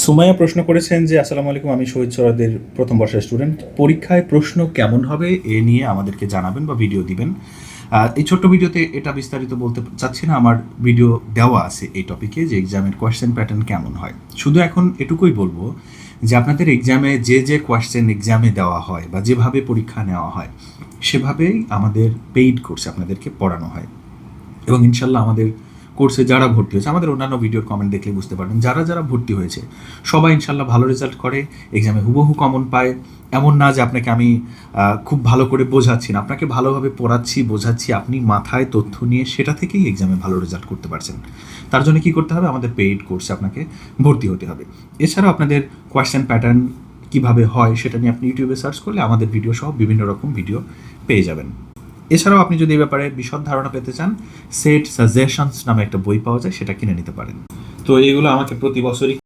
সুমাইয়া প্রশ্ন করেছেন যে আসসালামু আলাইকুম, আমি শহীদ সোহরাওয়ার্দীর প্রথম বর্ষের স্টুডেন্ট। পরীক্ষায় প্রশ্ন কেমন হবে এ নিয়ে আমাদেরকে জানাবেন বা ভিডিও দিবেন। এই ছোট্ট ভিডিওতে এটা বিস্তারিত বলতে চাচ্ছি না, আমার ভিডিও দেওয়া আছে এই টপিকে যে এক্সামের কোয়েশ্চেন প্যাটার্ন কেমন হয়। শুধু এখন এটুকুই বলবো যে আপনাদের এক্সামে যে কোয়েশ্চেন এক্সামে দেওয়া হয় বা যেভাবে পরীক্ষা নেওয়া হয় সেভাবেই আমাদের পেইড কোর্সে আপনাদেরকে পড়ানো হয়। এবং ইনশাল্লাহ আমাদের কোর্সে যারা ভর্তি হয়েছে, আমাদের অন্যান্য ভিডিওর কমেন্ট দেখলে বুঝতে পারবেন, যারা যারা ভর্তি হয়েছে সবাই ইনশাল্লাহ ভালো রেজাল্ট করে, এক্সামে হুবহু কমন পায়। এমন না যে আপনাকে আমি খুব ভালো করে বোঝাচ্ছি না, আপনাকে ভালোভাবে পড়াচ্ছি, বোঝাচ্ছি, আপনি মাথায় তথ্য নিয়ে সেটা থেকেই এক্সামে ভালো রেজাল্ট করতে পারছেন। তার জন্য কী করতে হবে? আমাদের পেইড কোর্সে আপনাকে ভর্তি হতে হবে। এছাড়াও আপনাদের কোয়েশ্চেন প্যাটার্ন কীভাবে হয় সেটা নিয়ে আপনি ইউটিউবে সার্চ করলে আমাদের ভিডিও সহ বিভিন্ন রকম ভিডিও পেয়ে যাবেন। এছাড়াও আপনি যদি এই ব্যাপারে বিশদ ধারণা পেতে চান, সেট সাজেশনস নামে একটা বই পাওয়া যায়, সেটা কিনে নিতে পারেন। তো এইগুলো আমাকে প্রতি বছরই